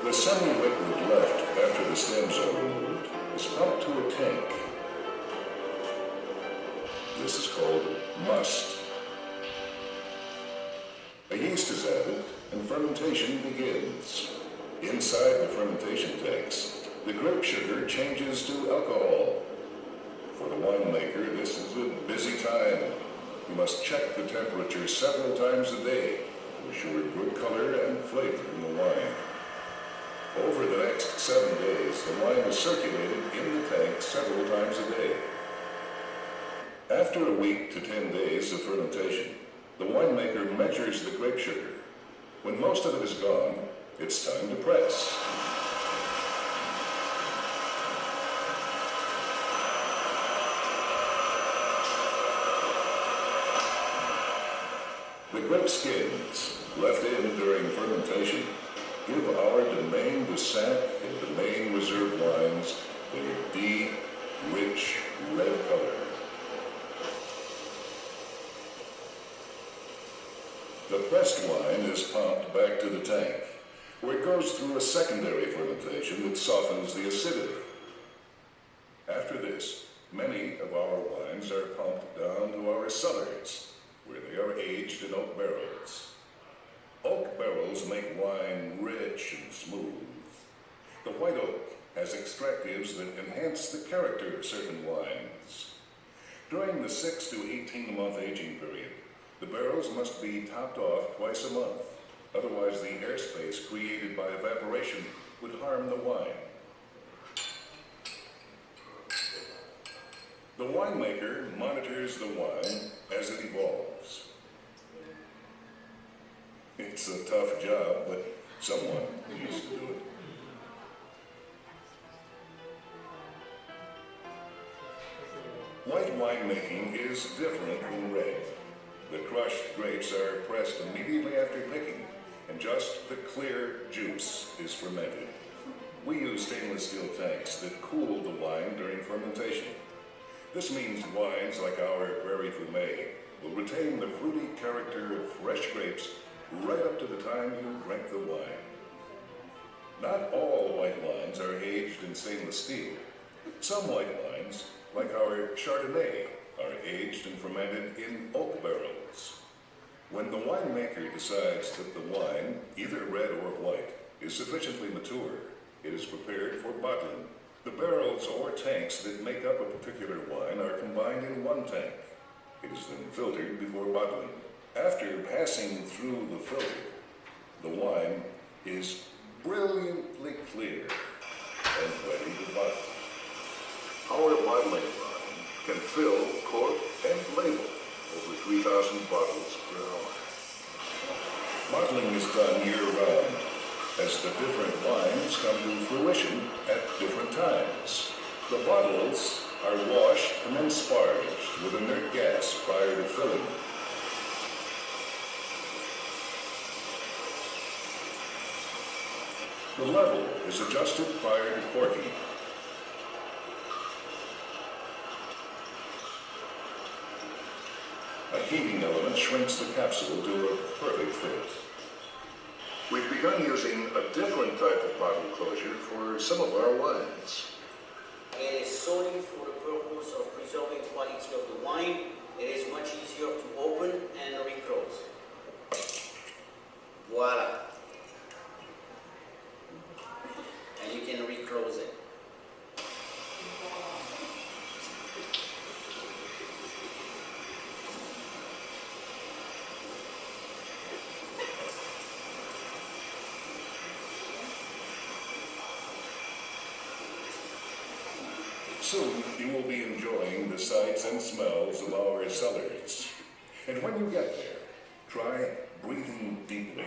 The semi-liquid left after the stems are removed is pumped to a tank. This is called must. A yeast is added and fermentation begins. Inside the fermentation tanks, the grape sugar changes to alcohol. For the winemaker, this is a busy time. You must check the temperature several times a day to ensure good color and flavor in the wine. Over the next 7 days, the wine is circulated in the tank several times a day. After a week to 10 days of fermentation, the winemaker measures the grape sugar. When most of it is gone, it's time to press. The grape skins, left in during fermentation, give our Domaine de Sac and Domaine Reserve wines their deep, rich red color. The pressed wine is pumped back to the tank, where it goes through a secondary fermentation that softens the acidity. After this, many of our wines are pumped down to our cellars, where they are aged in oak barrels. Oak barrels make wine rich and smooth. The white oak has extractives that enhance the character of certain wines. During the 6 to 18-month aging period, the barrels must be topped off twice a month. Otherwise, the airspace created by evaporation would harm the wine. The winemaker monitors the wine as it evolves. It's a tough job, but someone needs to do it. White winemaking is different from red. The crushed grapes are pressed immediately after picking, and just the clear juice is fermented. We use stainless steel tanks that cool the wine during fermentation. This means wines like our Prairie Fumé will retain the fruity character of fresh grapes right up to the time you drink the wine. Not all white wines are aged in stainless steel. Some white wines, like our Chardonnay, are aged and fermented in oak barrels. When the winemaker decides that the wine, either red or white, is sufficiently mature, it is prepared for bottling. The barrels or tanks that make up a particular wine are combined in one tank. It is then filtered before bottling. After passing through the filter, the wine is brilliantly clear and ready to bottle. Our bottling line can fill, cork, and label over 3,000 bottles per hour. Bottling is done year-round, as the different wines come to fruition at different times. The bottles are washed and then sparged with inert gas prior to filling. The level is adjusted prior to corking. A heating element shrinks the capsule to a perfect fit. We've begun using a different type of bottle closure for some of our wines. It is solely for the purpose of preserving the quality of the wine. It is much easier to open and reclose. Voila. And you can reclose it. Soon you will be enjoying the sights and smells of our cellars. And when you get there, try breathing deeply.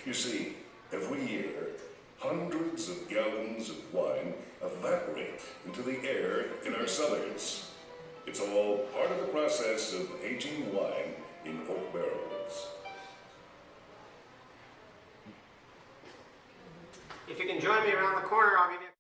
You see, every year, hundreds of gallons of wine evaporate into the air in our cellars. It's all part of the process of aging wine in oak barrels. If you can join me around the corner, I'll give you